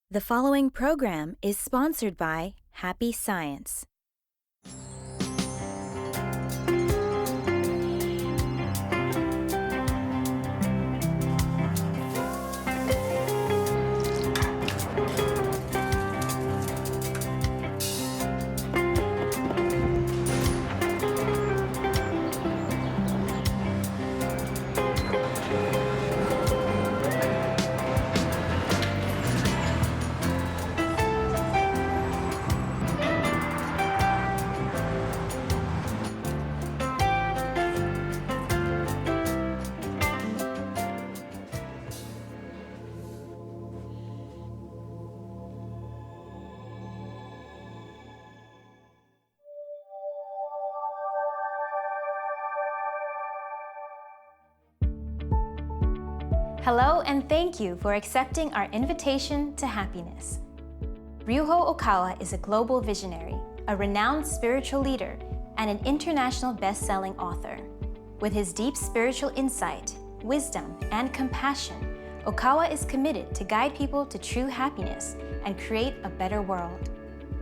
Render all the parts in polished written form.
The following program is sponsored by Happy Science. Hello and thank you for accepting our invitation to happiness. Ryuho Okawa is a global visionary, a renowned spiritual leader, and an international best-selling author. With his deep spiritual insight, wisdom, and compassion, Okawa is committed to guide people to true happiness and create a better world.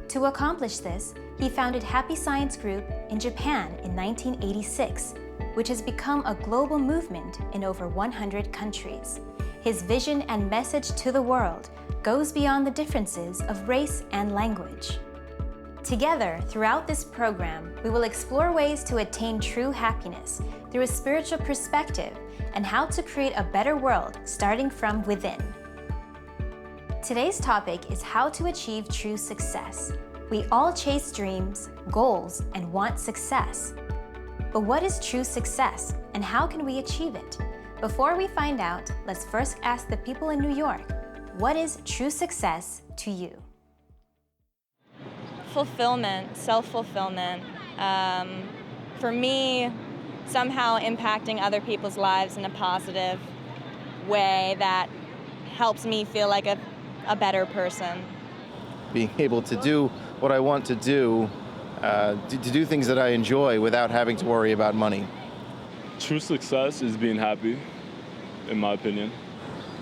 To accomplish this, he founded Happy Science Group in Japan in 1986, which has become a global movement in over 100 countries. His vision and message to the world goes beyond the differences of race and language. Together, throughout this program, we will explore ways to attain true happiness through a spiritual perspective and how to create a better world starting from within. Today's topic is how to achieve true success. We all chase dreams, goals, and want success. But what is true success, and how can we achieve it? Before we find out, let's first ask the people in New York, what is true success to you? Fulfillment, self-fulfillment. For me, somehow impacting other people's lives in a positive way that helps me feel like a better person. Being able to do what I want to do, to do things that I enjoy without having to worry about money. True success is being happy, in my opinion.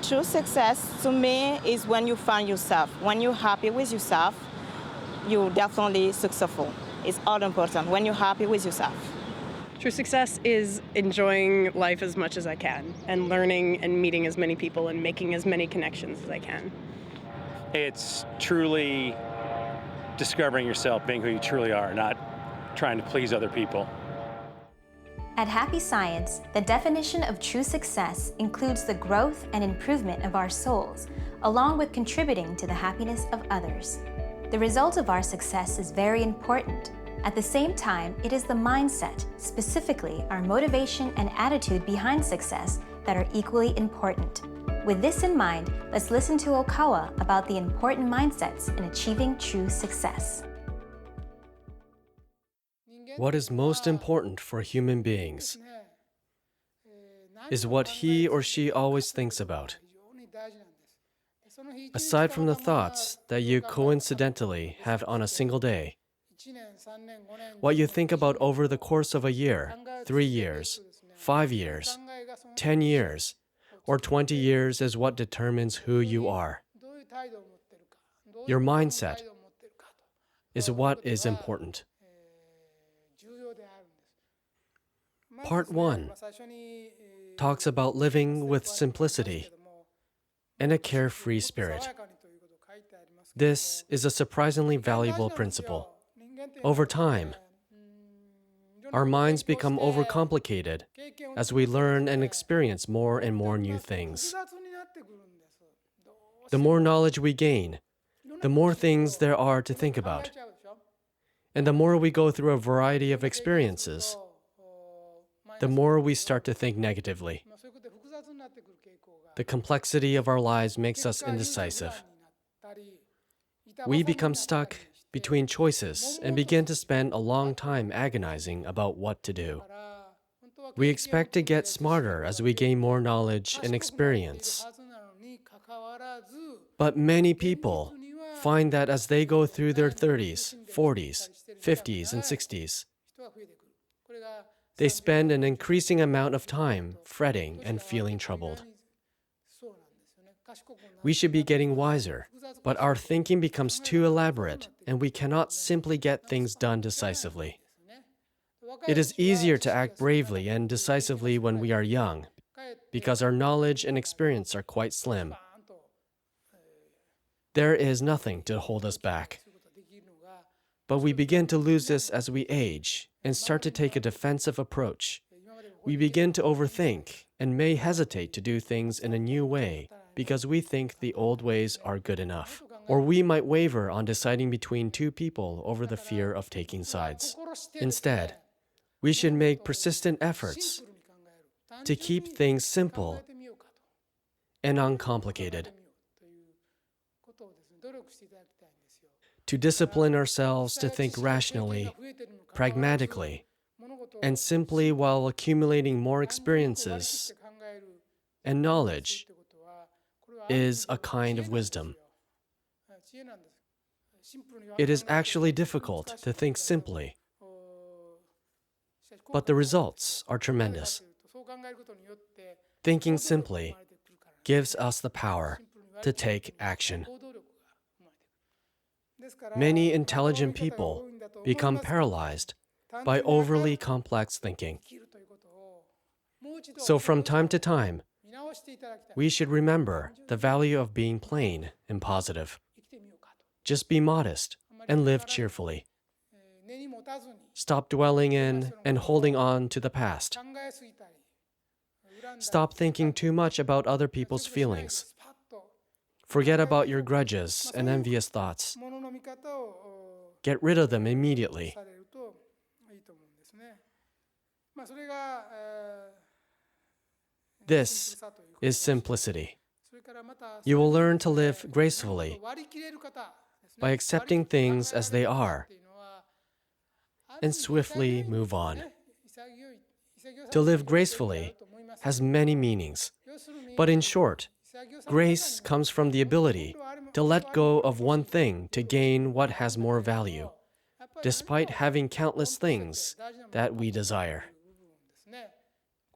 True success to me is when you find yourself. When you're happy with yourself, you're definitely successful. It's all important when you're happy with yourself. True success is enjoying life as much as I can and learning and meeting as many people and making as many connections as I can. It's truly discovering yourself, being who you truly are, not trying to please other people. At Happy Science, the definition of true success includes the growth and improvement of our souls, along with contributing to the happiness of others. The result of our success is very important. At the same time, it is the mindset, specifically our motivation and attitude behind success, that are equally important. With this in mind, let's listen to Okawa about the important mindsets in achieving true success. What is most important for human beings is what he or she always thinks about. Aside from the thoughts that you coincidentally have on a single day, what you think about over the course of a year, 3 years, 5 years, 10 years, or 20 years is what determines who you are. Your mindset is what is important. Part 1 talks about living with simplicity and a carefree spirit. This is a surprisingly valuable principle. Over time, our minds become overcomplicated as we learn and experience more and more new things. The more knowledge we gain, the more things there are to think about. And the more we go through a variety of experiences, the more we start to think negatively. The complexity of our lives makes us indecisive. We become stuck between choices and begin to spend a long time agonizing about what to do. We expect to get smarter as we gain more knowledge and experience. But many people find that as they go through their 30s, 40s, 50s, and 60s, they spend an increasing amount of time fretting and feeling troubled. We should be getting wiser, but our thinking becomes too elaborate and we cannot simply get things done decisively. It is easier to act bravely and decisively when we are young because our knowledge and experience are quite slim. There is nothing to hold us back. But we begin to lose this as we age and start to take a defensive approach. We begin to overthink and may hesitate to do things in a new way because we think the old ways are good enough. Or we might waver on deciding between two people over the fear of taking sides. Instead, we should make persistent efforts to keep things simple and uncomplicated. To discipline ourselves to think rationally, pragmatically, and simply while accumulating more experiences and knowledge is a kind of wisdom. It is actually difficult to think simply, but the results are tremendous. Thinking simply gives us the power to take action. Many intelligent people become paralyzed by overly complex thinking. So from time to time, we should remember the value of being plain and positive. Just be modest and live cheerfully. Stop dwelling in and holding on to the past. Stop thinking too much about other people's feelings. Forget about your grudges and envious thoughts. Get rid of them immediately. This is simplicity. You will learn to live gracefully by accepting things as they are and swiftly move on. To live gracefully has many meanings, but in short, grace comes from the ability to let go of one thing to gain what has more value, despite having countless things that we desire.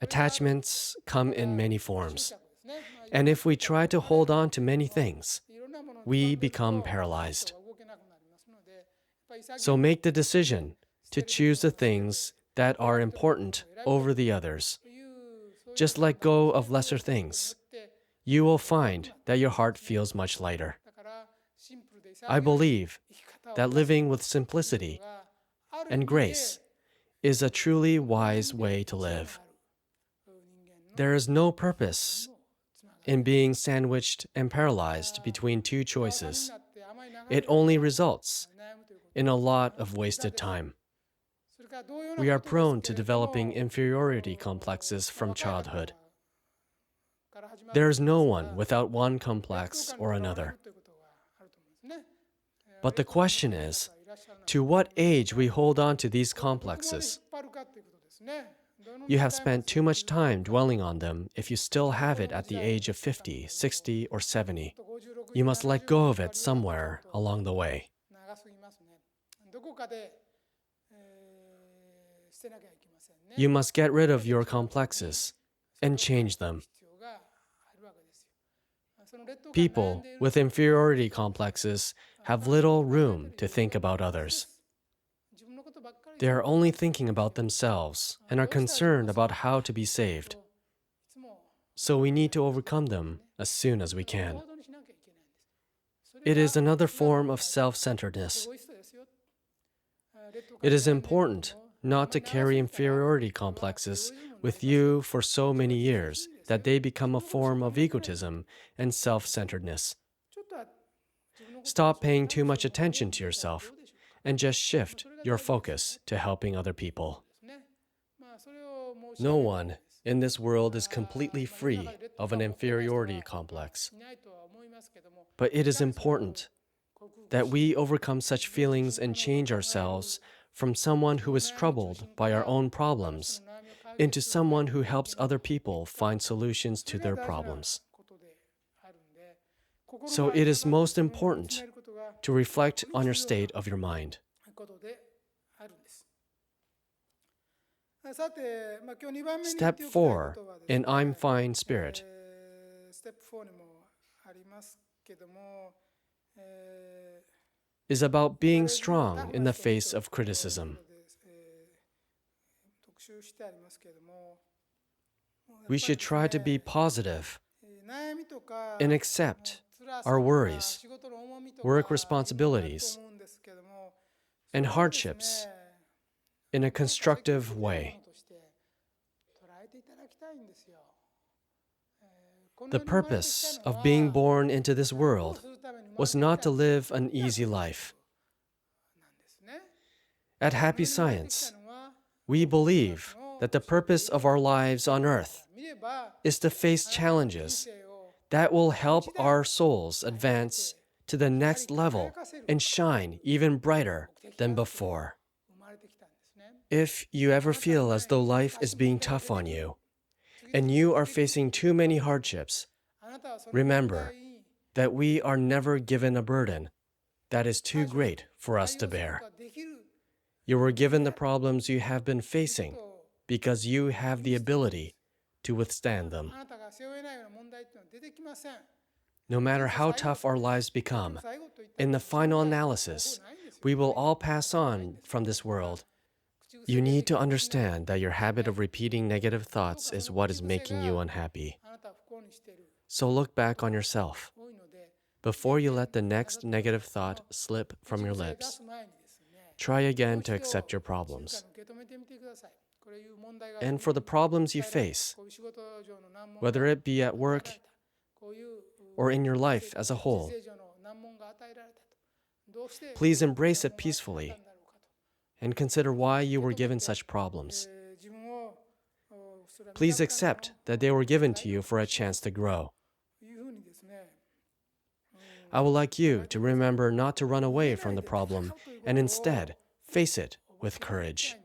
Attachments come in many forms, and if we try to hold on to many things, we become paralyzed. So make the decision to choose the things that are important over the others. Just let go of lesser things. You will find that your heart feels much lighter. I believe that living with simplicity and grace is a truly wise way to live. There is no purpose in being sandwiched and paralyzed between two choices. It only results in a lot of wasted time. We are prone to developing inferiority complexes from childhood. There is no one without one complex or another. But the question is, to what age we hold on to these complexes? You have spent too much time dwelling on them if you still have it at the age of 50, 60, or 70. You must let go of it somewhere along the way. You must get rid of your complexes and change them. People with inferiority complexes have little room to think about others. They are only thinking about themselves and are concerned about how to be saved. So we need to overcome them as soon as we can. It is another form of self-centeredness. It is important not to carry inferiority complexes with you for so many years that they become a form of egotism and self-centeredness. Stop paying too much attention to yourself and just shift your focus to helping other people. No one in this world is completely free of an inferiority complex. But it is important that we overcome such feelings and change ourselves from someone who is troubled by our own problems into someone who helps other people find solutions to their problems. So it is most important to reflect on your state of your mind. Step 4 in I'm Fine Spirit is about being strong in the face of criticism. We should try to be positive and accept our worries, work responsibilities, and hardships in a constructive way. The purpose of being born into this world was not to live an easy life. At Happy Science, we believe that the purpose of our lives on earth is to face challenges that will help our souls advance to the next level and shine even brighter than before. If you ever feel as though life is being tough on you, and you are facing too many hardships, remember that we are never given a burden that is too great for us to bear. You were given the problems you have been facing because you have the ability to withstand them. No matter how tough our lives become, in the final analysis, we will all pass on from this world. You need to understand that your habit of repeating negative thoughts is what is making you unhappy. So look back on yourself before you let the next negative thought slip from your lips. Try again to accept your problems. And for the problems you face, whether it be at work or in your life as a whole, please embrace it peacefully and consider why you were given such problems. Please accept that they were given to you for a chance to grow. I would like you to remember not to run away from the problem and instead face it with courage.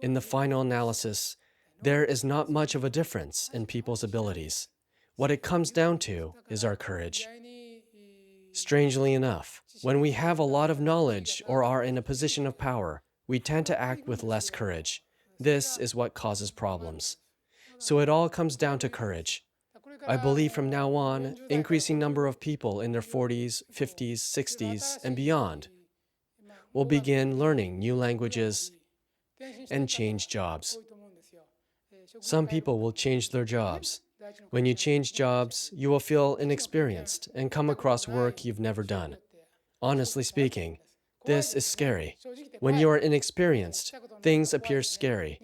In the final analysis, there is not much of a difference in people's abilities. What it comes down to is our courage. Strangely enough, when we have a lot of knowledge or are in a position of power, we tend to act with less courage. This is what causes problems. So it all comes down to courage. I believe from now on, increasing number of people in their 40s, 50s, 60s, and beyond will begin learning new languages and change jobs. Some people will change their jobs. When you change jobs, you will feel inexperienced and come across work you've never done. Honestly speaking, this is scary. When you are inexperienced, things appear scary.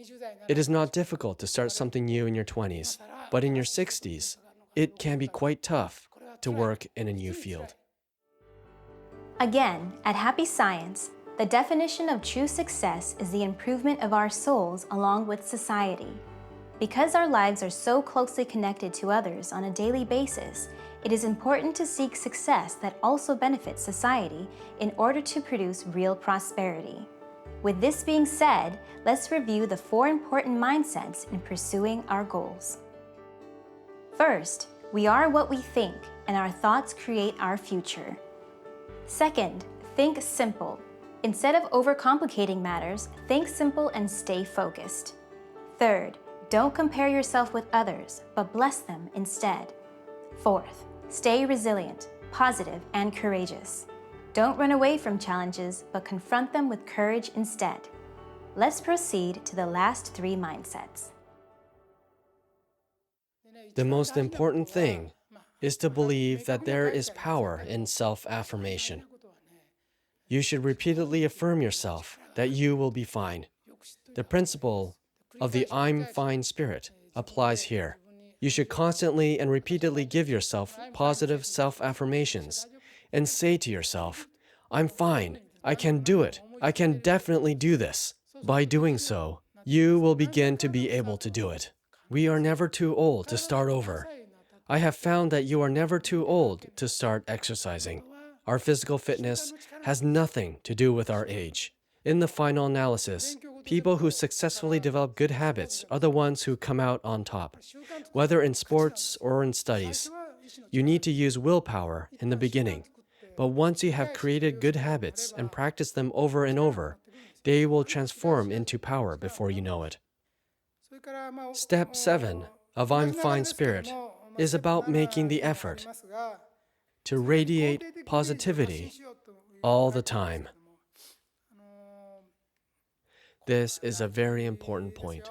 It is not difficult to start something new in your 20s, but in your 60s, it can be quite tough to work in a new field. Again, at Happy Science, the definition of true success is the improvement of our souls along with society. Because our lives are so closely connected to others on a daily basis, it is important to seek success that also benefits society in order to produce real prosperity. With this being said, let's review the 4 important mindsets in pursuing our goals. First, we are what we think, and our thoughts create our future. Second, think simple. Instead of overcomplicating matters, think simple and stay focused. Third, don't compare yourself with others, but bless them instead. Fourth, stay resilient, positive, and courageous. Don't run away from challenges, but confront them with courage instead. Let's proceed to the last 3 mindsets. The most important thing is to believe that there is power in self-affirmation. You should repeatedly affirm yourself that you will be fine. The principle of the I'm fine spirit applies here. You should constantly and repeatedly give yourself positive self-affirmations and say to yourself, I'm fine, I can do it, I can definitely do this. By doing so, you will begin to be able to do it. We are never too old to start over. I have found that you are never too old to start exercising. Our physical fitness has nothing to do with our age. In the final analysis, people who successfully develop good habits are the ones who come out on top. Whether in sports or in studies, you need to use willpower in the beginning. But once you have created good habits and practice them over and over, they will transform into power before you know it. Step 7 of I'm Fine Spirit is about making the effort to radiate positivity all the time. This is a very important point.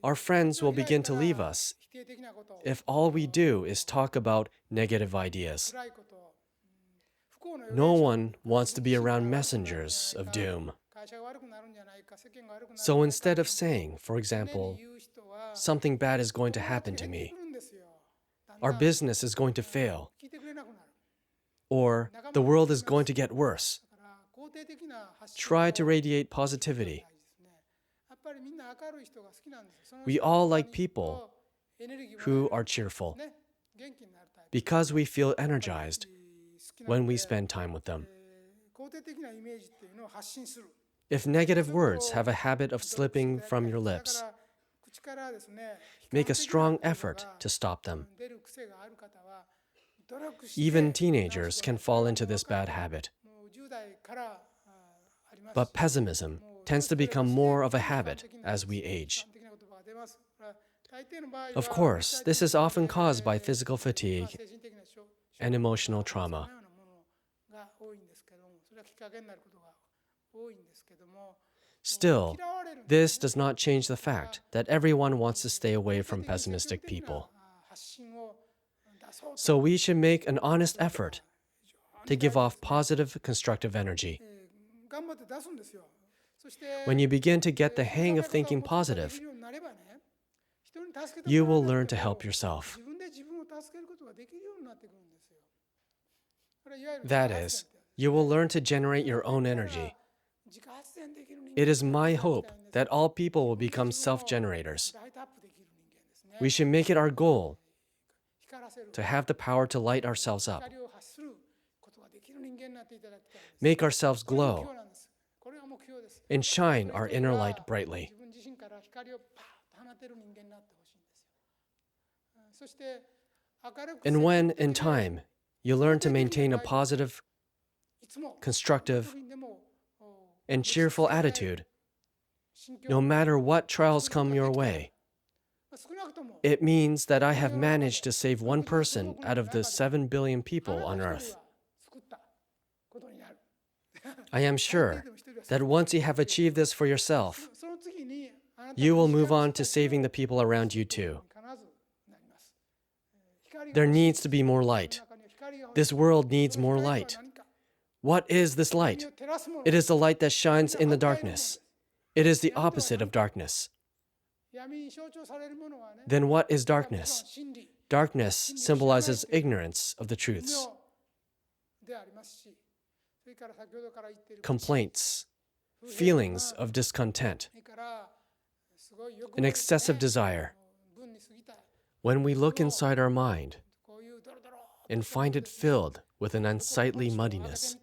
Our friends will begin to leave us if all we do is talk about negative ideas. No one wants to be around messengers of doom. So instead of saying, for example, something bad is going to happen to me, our business is going to fail, or the world is going to get worse, try to radiate positivity. We all like people who are cheerful because we feel energized when we spend time with them. If negative words have a habit of slipping from your lips, make a strong effort to stop them. Even teenagers can fall into this bad habit. But pessimism tends to become more of a habit as we age. Of course, this is often caused by physical fatigue and emotional trauma. Still, this does not change the fact that everyone wants to stay away from pessimistic people. So we should make an honest effort to give off positive, constructive energy. When you begin to get the hang of thinking positive, you will learn to help yourself. That is, you will learn to generate your own energy. It is my hope that all people will become self-generators. We should make it our goal to have the power to light ourselves up, make ourselves glow, and shine our inner light brightly. And when, in time, you learn to maintain a positive, constructive, and cheerful attitude, no matter what trials come your way, it means that I have managed to save one person out of the 7 billion people on Earth. I am sure that once you have achieved this for yourself, you will move on to saving the people around you too. There needs to be more light. This world needs more light. What is this light? It is the light that shines in the darkness. It is the opposite of darkness. Then what is darkness? Darkness symbolizes ignorance of the truths, complaints, feelings of discontent, an excessive desire. When we look inside our mind and find it filled with an unsightly muddiness,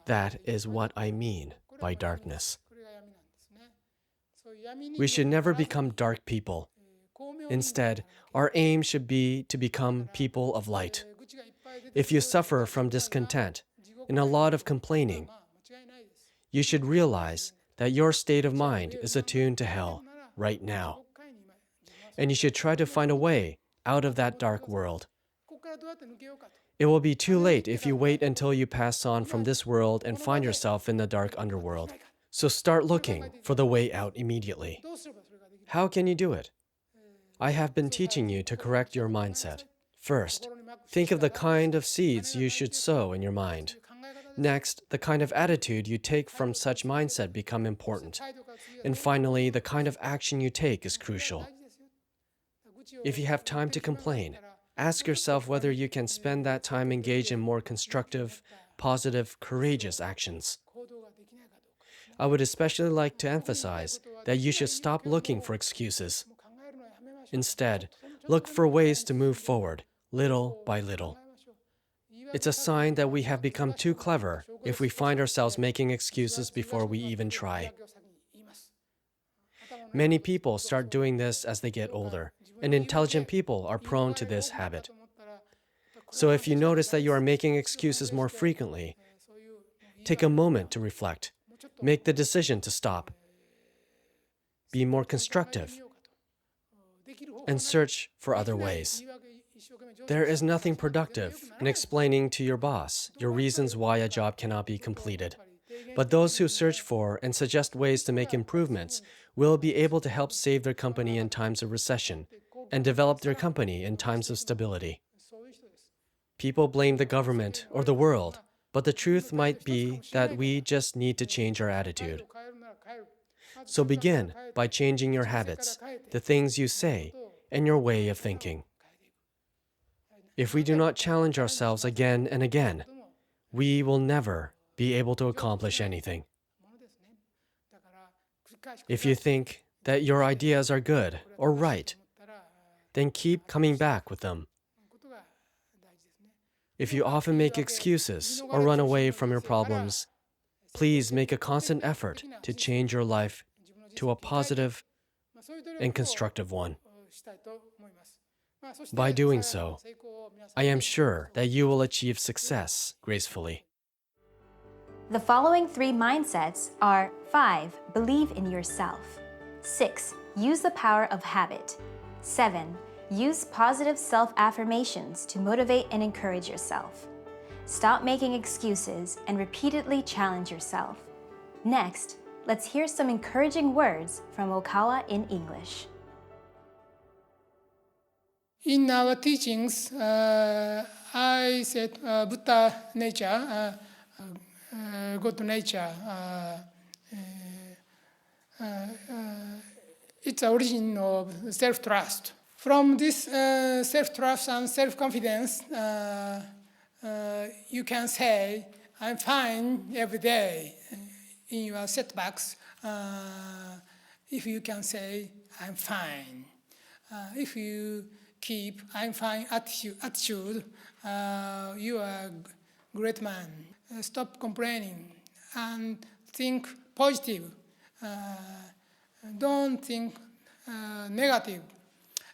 that is what I mean by darkness. We should never become dark people. Instead, our aim should be to become people of light. If you suffer from discontent and a lot of complaining, you should realize that your state of mind is attuned to hell right now. And you should try to find a way out of that dark world. It will be too late if you wait until you pass on from this world and find yourself in the dark underworld. So start looking for the way out immediately. How can you do it? I have been teaching you to correct your mindset. First, think of the kind of seeds you should sow in your mind. Next, the kind of attitude you take from such mindset become important. And finally, the kind of action you take is crucial. If you have time to complain, ask yourself whether you can spend that time engaged in more constructive, positive, courageous actions. I would especially like to emphasize that you should stop looking for excuses. Instead, look for ways to move forward, little by little. It's a sign that we have become too clever if we find ourselves making excuses before we even try. Many people start doing this as they get older, and intelligent people are prone to this habit. So if you notice that you are making excuses more frequently, take a moment to reflect. Make the decision to stop. Be more constructive. and search for other ways. There is nothing productive in explaining to your boss your reasons why a job cannot be completed. But those who search for and suggest ways to make improvements will be able to help save their company in times of recession and develop their company in times of stability. People blame the government or the world, but the truth might be that we just need to change our attitude. So begin by changing your habits, the things you say, and your way of thinking. If we do not challenge ourselves again and again, we will never be able to accomplish anything. If you think that your ideas are good or right, then keep coming back with them. If you often make excuses or run away from your problems, please make a constant effort to change your life to a positive and constructive one. By doing so, I am sure that you will achieve success gracefully. The following 3 mindsets are 5. Believe in yourself. 6. Use the power of habit. 7. Use positive self-affirmations to motivate and encourage yourself. Stop making excuses and repeatedly challenge yourself. Next, let's hear some encouraging words from Okawa in English. In our teachings, I said Buddha nature, God nature, it's the origin of self-trust. From this self-trust and self-confidence, you can say, I'm fine every day. In your setbacks, if you can say, I'm fine. If you keep I'm fine attitude, you are a great man. Stop complaining and think positive. Don't think negative.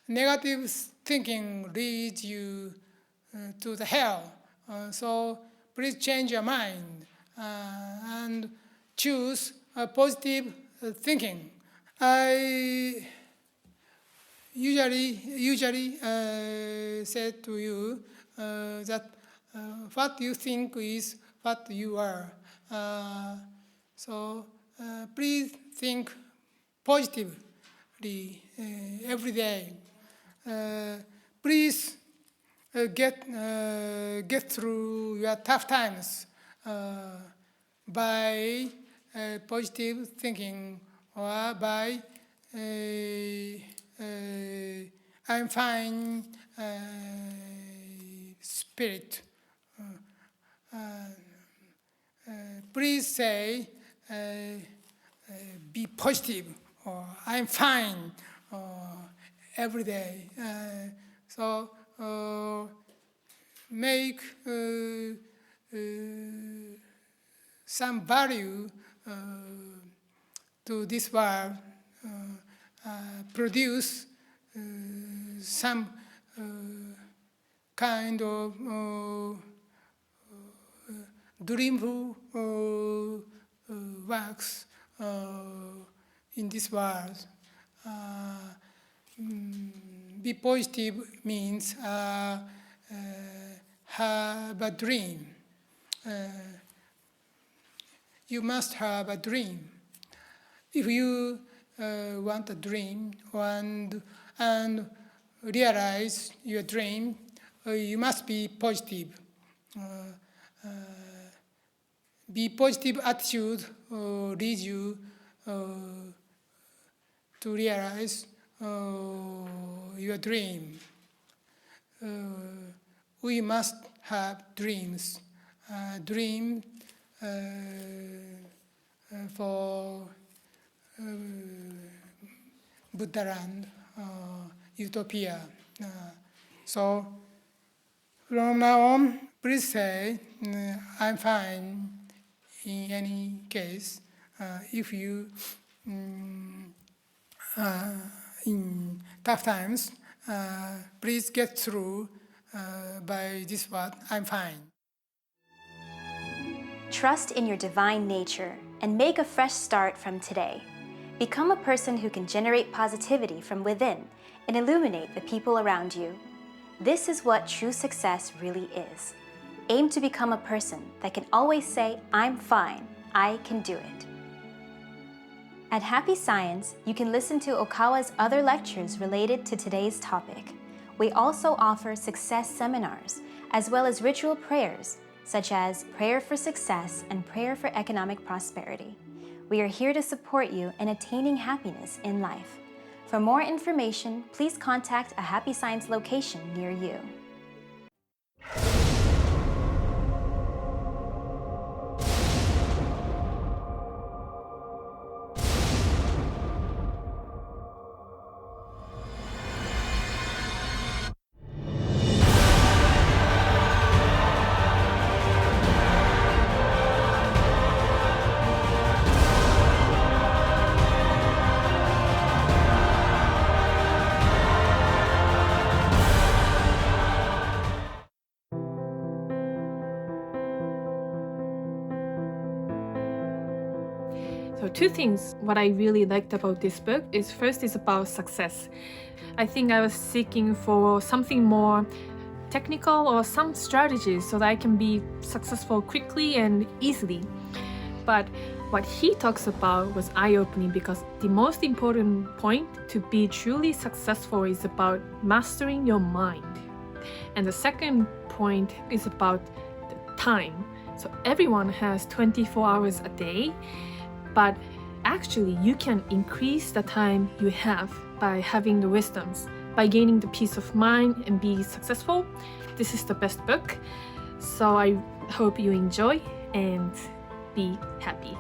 Negative thinking leads you to the hell. So please change your mind and choose a positive thinking. I usually say to you that what you think is what you are. So please think positively every day. Please get through your tough times by positive thinking or by I'm fine spirit. Please say be positive or I'm fine every day. So make some value to this world, produce some kind of dreamful works in this world. Be positive means have a dream. You must have a dream. If you want a dream and realize your dream, you must be positive. Be positive attitude leads you to realize your dream. We must have dreams. Dream for Buddha land, utopia. So from now on, please say, I'm fine in any case. If you, in tough times, please get through by this word, I'm fine. Trust in your divine nature and make a fresh start from today. Become a person who can generate positivity from within and illuminate the people around you. This is what true success really is. Aim to become a person that can always say, "I'm fine, I can do it." At Happy Science, you can listen to Okawa's other lectures related to today's topic. We also offer success seminars, as well as ritual prayers, such as Prayer for Success and Prayer for Economic Prosperity. We are here to support you in attaining happiness in life. For more information, please contact a Happy Science location near you. So two things what I really liked about this book is first is about success. I think I was seeking for something more technical or some strategies so that I can be successful quickly and easily. But what he talks about was eye-opening because the most important point to be truly successful is about mastering your mind. And the second point is about the time. So everyone has 24 hours a day, but actually you can increase the time you have by having the wisdoms, by gaining the peace of mind and be successful. This is the best book. So I hope you enjoy and be happy.